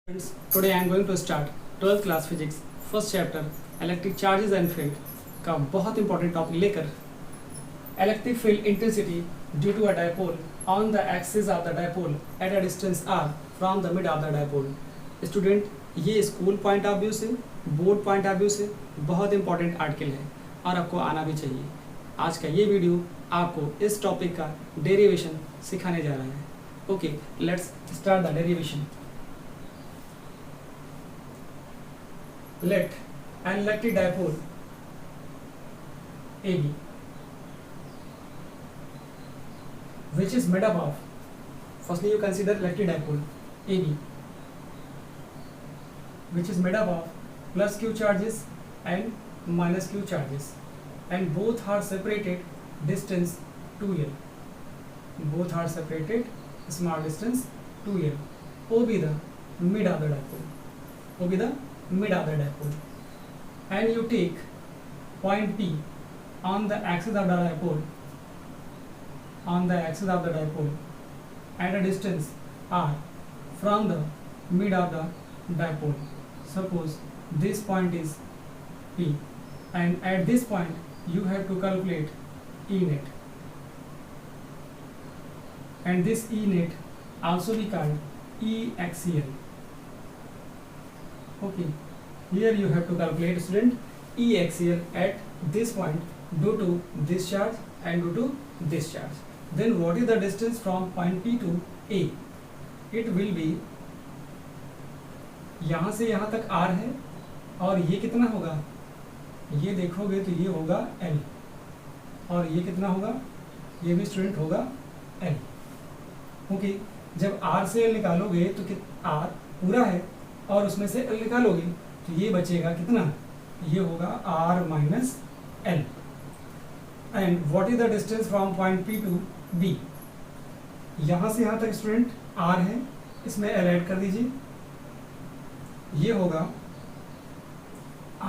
Friends, today I am going to start 12th class physics first chapter electric charges and field का बहुत important topic लेकर electric field intensity due to a dipole on the axis of the dipole at a distance r from the mid of the dipole. Student, ये school point of view से, board point of view से बहुत important article है और आपको आना भी चाहिए। आज का ये वीडियो आपको इस टॉपिक का डेरिवेशन सिखाने जा रहा है। Okay, let's start the derivation. Let an electric dipole AB, which is made up of, firstly you consider electric dipole AB, which is made up of plus q charges and minus q charges, and both are separated distance 2l. Both are separated small distance 2l. O be the mid of the dipole. O be the mid of the dipole, and you take point P on the axis of the dipole, at a distance r from the mid of the dipole. Suppose this point is P, and at this point you have to calculate E net, and this E net also be called E axial. Okay, here you have to calculate, student, E axial at this point due to this charge and due to this charge. Then what is the distance from point P to A? It will be, यहाँ से यहाँ तक R है और ये कितना होगा, ये देखोगे तो ये होगा L, और ये कितना होगा, ये भी स्टूडेंट होगा L। ओके, जब R से L निकालोगे तो R पूरा है और उसमें से L निकालोगे तो ये बचेगा कितना, ये होगा R minus L। And what is the distance from point P to B? यहाँ से यहाँ तक स्टूडेंट R है, इसमें L ऐड कर दीजिए, ये होगा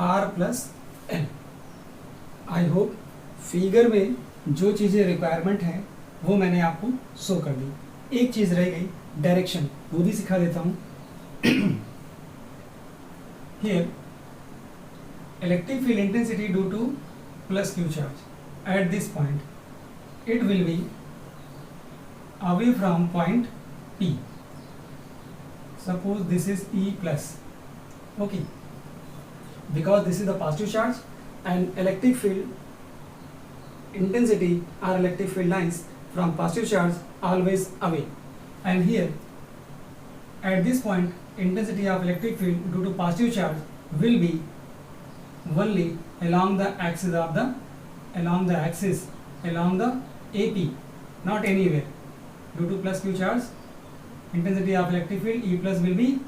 R plus L। I hope figure में जो चीज़ें रिक्वायरमेंट हैं वो मैंने आपको शो कर दी। एक चीज़ रह गई, डायरेक्शन, वो भी सिखा देता हूँ। Here, electric field intensity due to plus q charge at this point, it will be away from point P. Suppose this is E plus, okay, because this is the positive charge and electric field intensity or electric field lines from positive charge always away, and here at this point intensity of electric field due to positive charge will be only along the axis, along the AP, not anywhere. Due to plus q charge, intensity of electric field E plus will be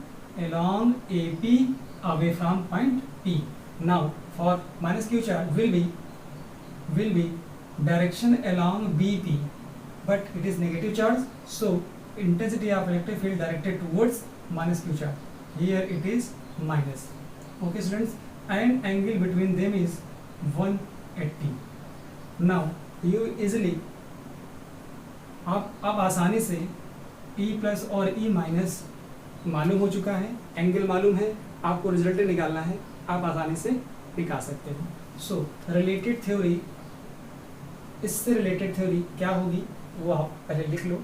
along AP away from point P. Now for minus q charge will be direction along BP, but it is negative charge, so intensity of electric field directed towards minus q charge. Here it is minus. Okay students, and angle between them is 180. Now you easily, आप आसानी से E plus और E minus मालूम हो चुका है, angle मालूम है, आपको रिजल्ट निकालना है, आप आसानी से निकाल सकते हो। सो रिलेटेड थ्योरी, इससे रिलेटेड थ्योरी क्या होगी वो आप पहले लिख लो।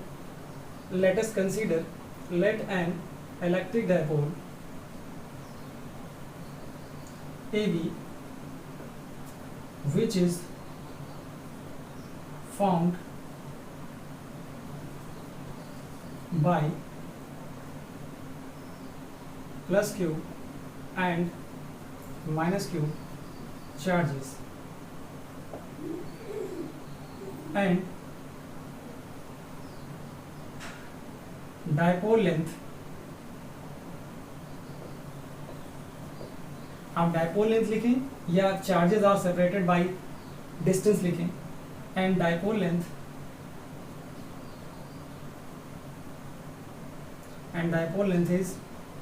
Let us consider, let an electric dipole AB, which is formed by plus q and minus q charges, and dipole length, आप डायपोल लेंथ लिखें या charges are separated by distance लिखें, and dipole length is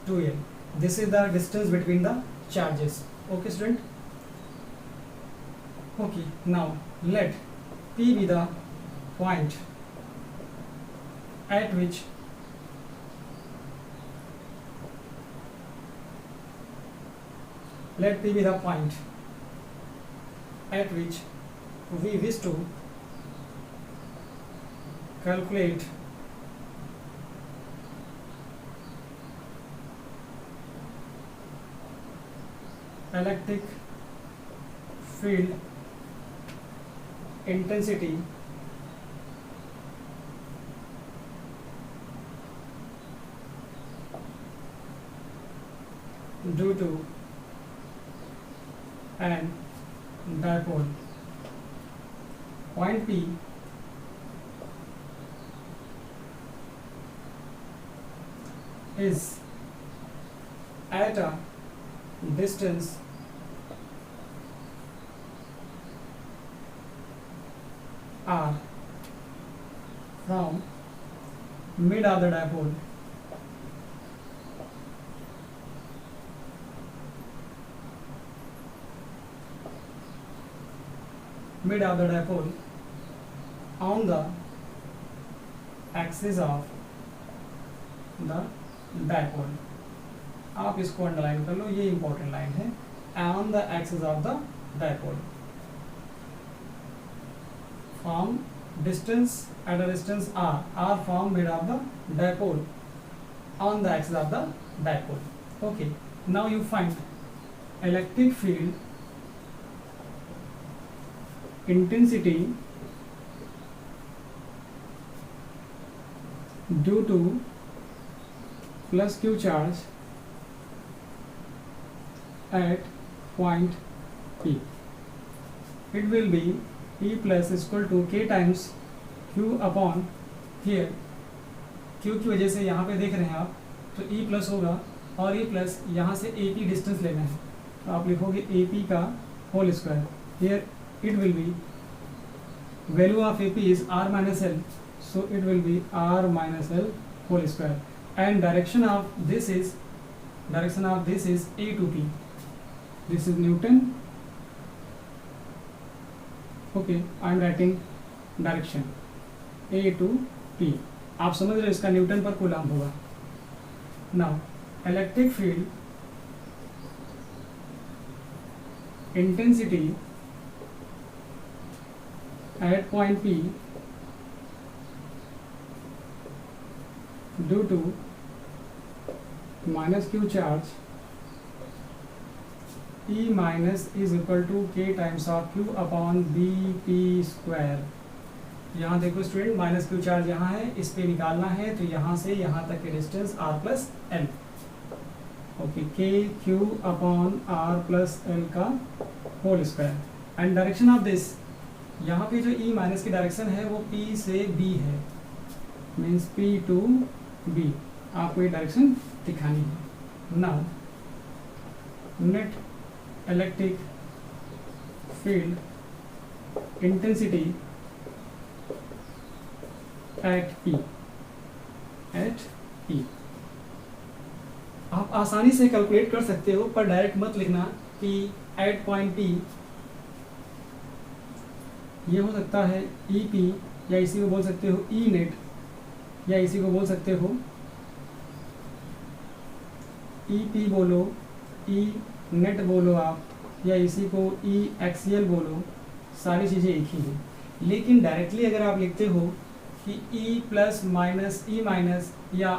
2l. This is the distance between the charges. Okay student, okay, now let P be the point at which let P be the point at which we wish to calculate electric field intensity due to an dipole. Point P is at a distance r from mid of the dipole on the axis of the dipole. आप इसको underline कर लो, ये important line है. On the axis of the dipole from distance at a distance r from mid of the dipole on the axis of the dipole. Okay, now you find electric field intensity due to plus q charge at point P. It will be E plus is equal to k times q upon here. q की वजह से यहाँ पे देख रहे हैं आप, तो E प्लस होगा और E प्लस यहाँ से AP डिस्टेंस लेना है, तो आप लिखोगे AP का whole square. Here it will be value of AP is r minus l, so it will be r minus l whole square, and direction of this is A to P. This is Newton. Okay, I am writing direction A to P. आप समझ रहे हो, इसका Newton per coulomb होगा. Now electric field intensity at point P due to minus q charge E minus is equal to k times of q upon bp square. यहाँ देखो student, minus q charge यहाँ है, इस पे निकालना है, तो यहाँ से यहाँ तक के distance r plus L. Okay, k q upon r plus L का whole square. And direction of this, यहाँ पे जो E माइनस की डायरेक्शन है वो P से B है, मीन्स P टू B. आपको ये डायरेक्शन दिखानी है. Now net electric field intensity at P. आप आसानी से कैलकुलेट कर सकते हो, पर डायरेक्ट मत लिखना कि एट पॉइंट P. ये हो सकता है EP, या इसी को बोल सकते हो E नेट, या इसी को बोल सकते हो EP बोलो, E नेट बोलो आप, या इसी को ई एक्सियल बोलो, सारी चीज़ें एक ही हैं. लेकिन डायरेक्टली अगर आप लिखते हो कि ई प्लस माइनस ई माइनस, या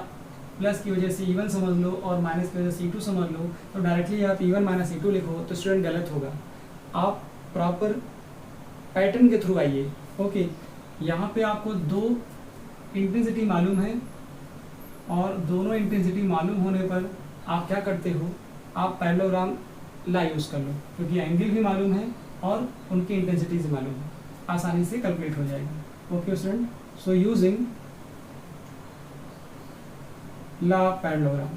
प्लस की वजह से E1 समझ लो और माइनस की वजह से E2 समझ लो, तो डायरेक्टली आप E1 माइनस E2 लिखो तो स्टूडेंट गलत होगा. आप प्रॉपर पैटर्न के थ्रू आइए. ओके, यहाँ पे आपको दो इंटेंसिटी मालूम है, और दोनों इंटेंसिटी मालूम होने पर आप क्या करते हो, आप पैरेललोग्राम ला यूज़ कर लो, क्योंकि एंगल भी मालूम है और उनकी इंटेंसिटीज मालूम है, आसानी से कैलकुलेट हो जाएगा. ओके स्टूडेंट, सो यूजिंग ला पैरेललोग्राम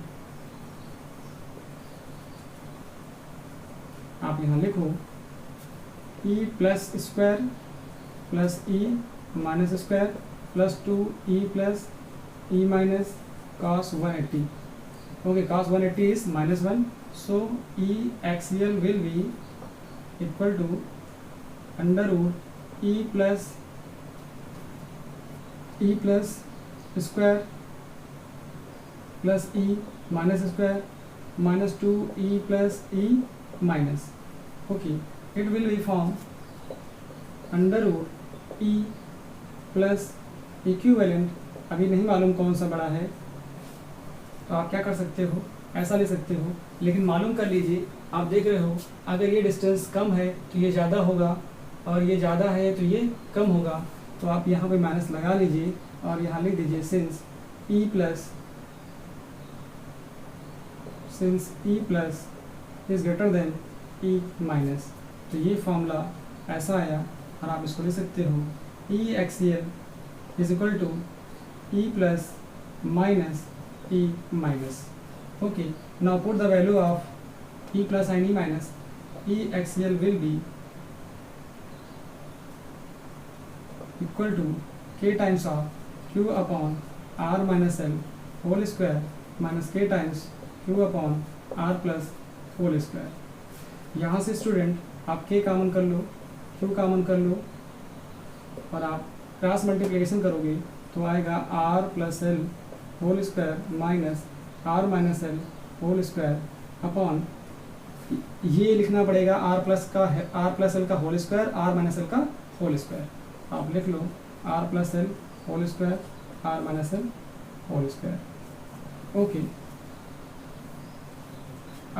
आप यहाँ लिखो E plus square plus E minus square plus 2E plus E minus cos 180. Okay, cos 180 is minus 1, so E axial will be equal to under root E plus square plus E minus square minus 2E plus E minus. Okay, it will be form under root E plus equivalent. अभी नहीं मालूम कौन सा बड़ा है, तो आप क्या कर सकते हो, ऐसा ले सकते हो, लेकिन मालूम कर लीजिए. आप देख रहे हो अगर ये डिस्टेंस कम है तो ये ज़्यादा होगा, और ये ज़्यादा है तो ये कम होगा. तो आप यहाँ पे माइनस लगा लीजिए और यहाँ लिख दीजिए since E plus is greater than E minus. तो ये फॉर्मूला ऐसा आया, और आप इसको लिख सकते हो E axial is equal to E plus minus E minus. Okay, now put the value of E plus and E minus. E axial will be equal to k times of q upon r minus l whole square minus k times q upon r plus whole square. यहाँ से student आप k common कर लो, q common कर लो, और आप cross multiplication करोगे तो आएगा r plus L whole square minus r minus L whole square upon, ये लिखना पड़ेगा r प्लस एल का whole square, r minus L का होल स्क्वायर. आप लिख लो r plus L whole square, r minus L whole square. Okay,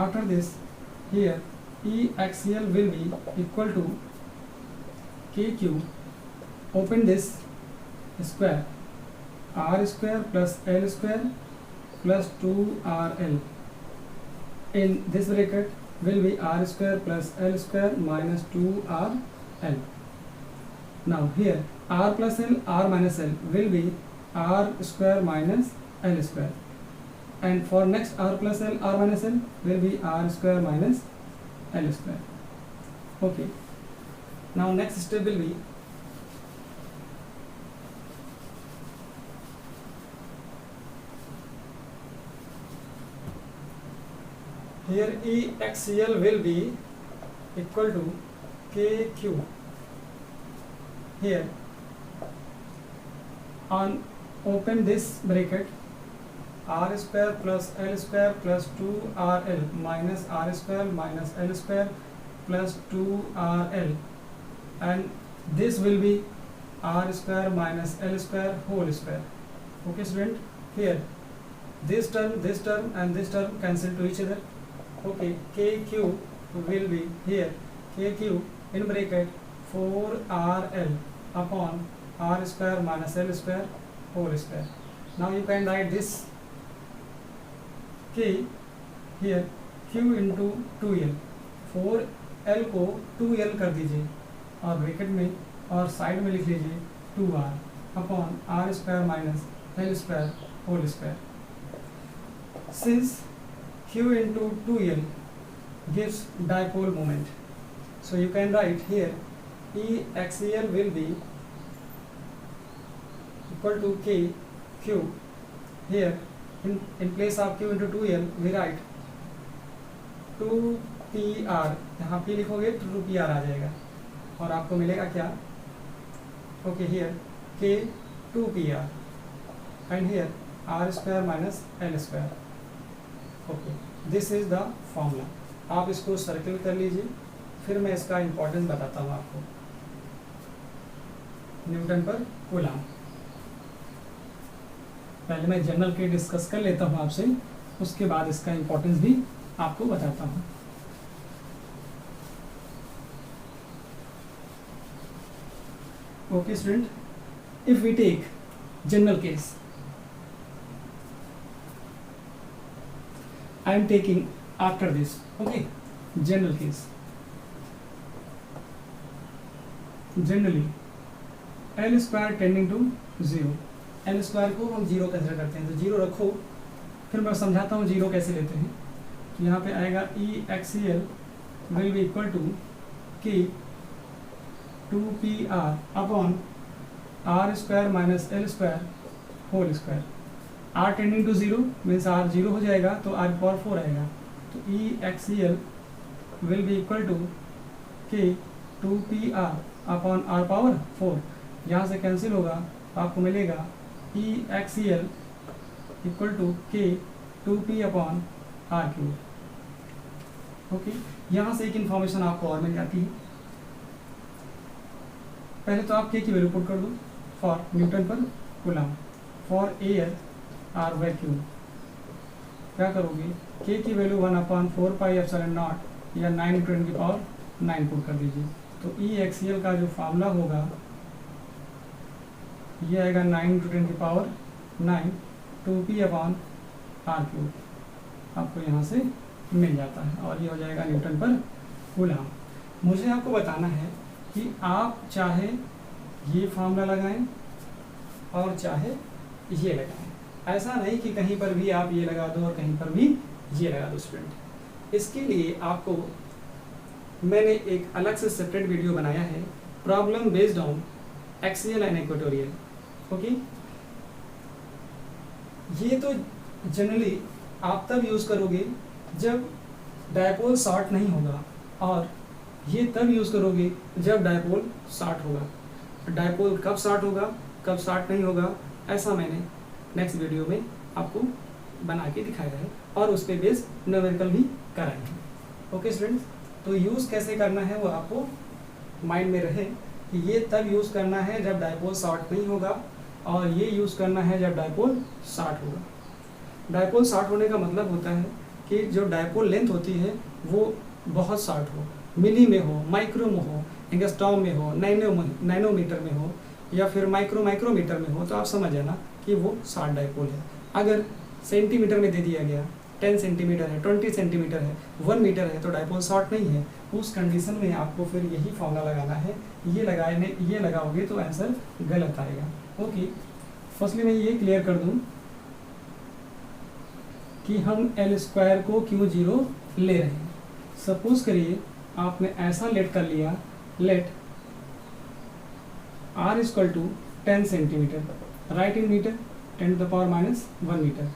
after this here E axial will be equal to k q, open this square, r square plus L square plus 2rl. In this bracket will B are square plus L square minus 2rl. Now here r plus l, r minus l will be r square minus l square, and for next r plus l, r minus l will be r square minus l square. Okay, now next step will be here E XCL will be equal to KQ. Here on open this bracket, r square plus l square plus 2rl minus r square minus l square plus 2rl, and this will be r square minus l square whole square. Okay student, here this term and this term cancel to each other. Okay, kq will be here kq in bracket 4rl upon r square minus l square whole square. Now you can write this k here q into 2l, 4l को 2l कर दीजिए और bracket में और side में लिख लीजिए 2r upon r square minus l square whole square. Since q into 2l gives dipole moment, so you can write here E axial will be equal to k q. Here in place of q into 2l we write 2pr. यहाँ p लिखोगे तो 2pr आ जाएगा और आपको मिलेगा क्या? Okay, here k 2pr and here r square minus l square. Okay, this is the formula. आप इसको सर्किल कर लीजिए, फिर मैं इसका इम्पोर्टेंस बताता हूँ आपको. Newton per coulomb. पहले मैं जनरल के डिस्कस कर लेता हूँ आपसे, उसके बाद इसका इम्पोर्टेंस भी आपको बताता हूँ. Okay student, if we take general case, I am taking after this. Okay, general case. Generally L square tending to 0. L square को हम 0 कंसिडर करते हैं, तो 0 रखो, फिर मैं समझाता हूँ 0 कैसे लेते हैं. तो यहाँ पे आएगा E axial will be equal to K 2pr upon r square minus L square whole square. r tending to 0 means r 0 हो जाएगा तो r पावर 4 आएगा. तो E axial will be equal to k 2pr upon r power 4. यहाँ से cancel होगा, आपको मिलेगा E axial equal to k 2p upon r cube. Okay, यहाँ से एक इन्फॉर्मेशन आपको और मिल जाती है। पहले तो आप के की वैल्यू पुट कर दो for newton per coulomb, for air or vacuum. क्या करोगे, के की वैल्यू 1/4πε0 या 9 × 10⁹ पुट कर दीजिए। तो ई एक्सियल का जो फार्मूला होगा ये आएगा 9 × 10⁹ 2p/r³। आपको यहाँ से मिल जाता है और ये हो जाएगा न्यूटन पर कूलम। मुझे आपको बताना है कि आप चाहे ये फार्मूला लगाएं और चाहे ये लगाएं। ऐसा नहीं कि कहीं पर भी आप ये लगा दो और कहीं पर भी ये लगा दो स्टूडेंट। इसके लिए आपको मैंने एक अलग से सेपरेट वीडियो बनाया है, problem based on axial and equatorial. Okay, ये तो जनरली आप तब यूज़ करोगे जब डायपोल शॉर्ट नहीं होगा, और ये तब यूज़ करोगे जब डायपोल शॉर्ट होगा। डायपोल कब शॉर्ट होगा, कब शॉर्ट नहीं होगा, ऐसा मैंने नेक्स्ट वीडियो में आपको बना के दिखाया है और उस पर बेस न्यूमेरिकल भी कराए हैं। ओके स्टूडेंट्स, तो यूज़ कैसे करना है वो आपको माइंड में रहे कि ये तब यूज़ करना है जब डायपोल शॉर्ट नहीं होगा, और ये यूज़ करना है जब डायपोल शॉर्ट होगा। डायपोल शॉर्ट होने का मतलब होता है कि जो डायपोल लेंथ होती है वो बहुत शॉर्ट हो, मिली में हो, माइक्रो में हो, एंगस्ट्रॉम में हो, नैनोमीटर में हो, या फिर माइक्रोमीटर में हो, तो आप समझ जाना कि वो शॉर्ट डायपोल है। अगर सेंटीमीटर में दे दिया गया 10 सेंटीमीटर है, 20 सेंटीमीटर है, 1 मीटर है, तो डायपोल शॉर्ट नहीं है। उस कंडीशन में आपको फिर यही फॉर्मूला लगाना है। ये लगाओगे तो आंसर गलत आएगा। ओके, फर्स्टली मैं ये क्लियर कर दूं कि हम L² को क्यों 0 ले रहे हैं। सपोज करिए आपने ऐसा लेट कर लिया, let R = 10 centimetre, write in metre 10⁻⁻1 metre,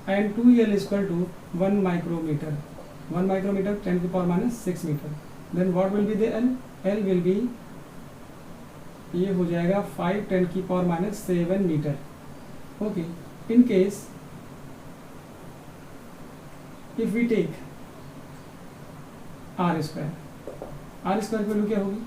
and 2L = 1 micrometre, 1 micrometre 10⁻⁻6 metre. Then what will be the L? L will be, ये हो जाएगा 5 10⁻⁷ metre. Okay, in case if we take R² की value क्या होगी,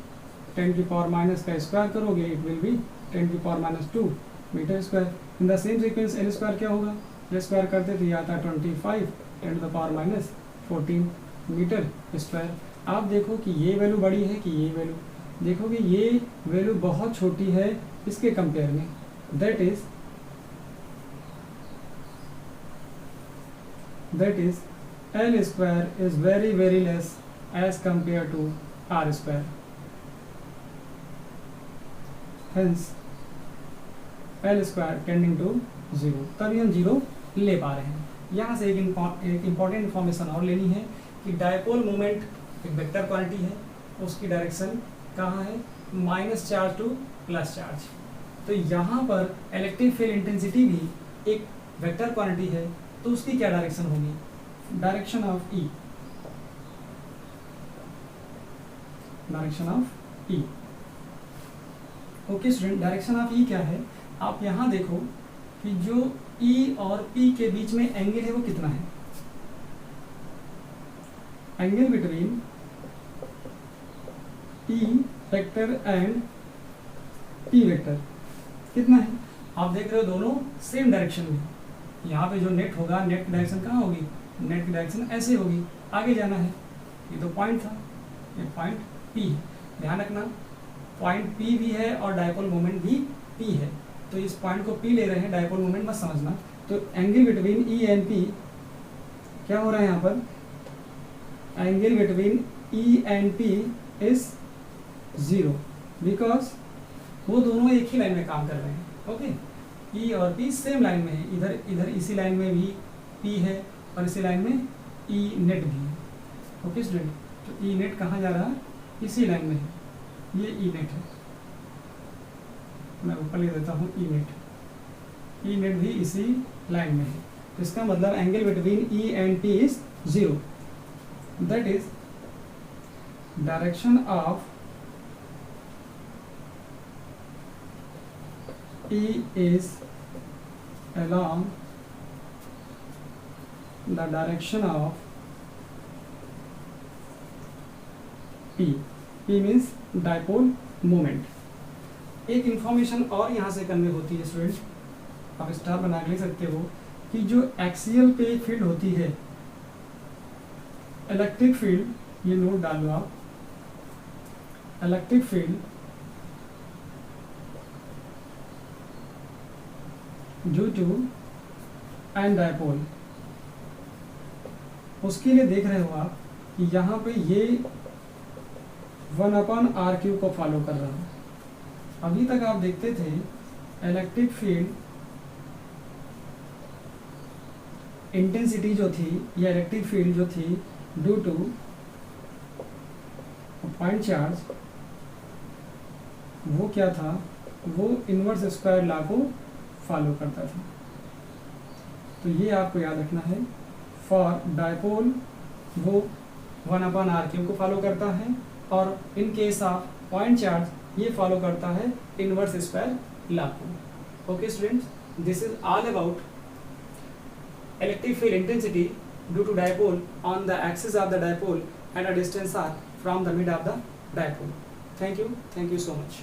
10⁻⁻⁻ का square करोगे it will be 10⁻⁻2 metre square. In the same sequence L² क्या होगा, L² करते तो ये आता है 25 10⁻⁻14 मीटर स्क्वायर। आप देखो कि ये वैल्यू बड़ी है कि ये वैल्यू, देखोगे ये वैल्यू बहुत छोटी है इसके कंपेयर में, that is L² is very very less as compared to R²। hence L² tending to 0, तभी हम 0 ले पा रहे हैं। यहाँ से एक इम्पॉर्टेंट इन्फॉर्मेशन और लेनी है कि डायपोल मोमेंट एक वेक्टर क्वांटिटी है, उसकी डायरेक्शन कहाँ है, minus charge two plus charge. तो यहाँ पर इलेक्ट्रिक फील्ड इंटेंसिटी भी एक वेक्टर क्वांटिटी है, तो उसकी क्या डायरेक्शन होगी, direction of E, direction of E. Okay student, direction of E क्या है, आप यहाँ देखो कि जो ई और पी के बीच में एंगल है वो कितना है, angle between E vector and P vector कितना है। आप देख रहे हो दोनों सेम डायरेक्शन में। यहाँ पे जो नेट होगा, नेट की डायरेक्शन कहाँ होगी, नेट की डायरेक्शन ऐसे होगी, आगे जाना है। ये तो पॉइंट था, ये पॉइंट पी है, ध्यान रखना पॉइंट पी भी है और डायपोल मोमेंट भी पी है, तो इस पॉइंट को पी ले रहे हैं, डायपोल मोमेंट मत समझना। तो angle between E and P क्या हो रहा है यहाँ पर, angle between E and P is 0 because वो दोनों एक ही लाइन में काम कर रहे हैं। ओके, ई और पी सेम लाइन में है, इधर इसी लाइन में भी पी है और इसी लाइन में ई नेट भी है। ओके स्टूडेंट, तो ई नेट कहाँ जा रहा है, इसी लाइन में है, ये ई नेट है, मैं ऊपर ले देता हूँ ई नेट भी इसी लाइन में है। तो इसका मतलब angle between E and P is 0, that is direction of E is along the direction of P. P means dipole moment. एक इंफॉर्मेशन और यहाँ से कन्वे होती है स्टूडेंट, आप स्टार बना के लिख सकते हो कि जो एक्सियल पे फील्ड होती है, इलेक्ट्रिक फील्ड, ये नोट डालो आप, electric field due to an dipole, उसके लिए देख रहे हो आप कि यहाँ पे ये 1/r³ को फॉलो कर रहा है। अभी तक आप देखते थे इलेक्ट्रिक फील्ड इंटेंसिटी जो थी या इलेक्ट्रिक फील्ड जो थी ड्यू टू पॉइंट चार्ज, वो क्या था, वो इनवर्स स्क्वायर लॉ को फॉलो करता था। तो ये आपको याद रखना है, फॉर डायपोल वो 1/r³ को फॉलो करता है, और in case of point charge ये फॉलो करता है इनवर्स स्क्वायर लॉ को। Okay students, this is all about electric field intensity due to dipole on the axis of the dipole at a distance r from the mid of the dipole. Thank you so much.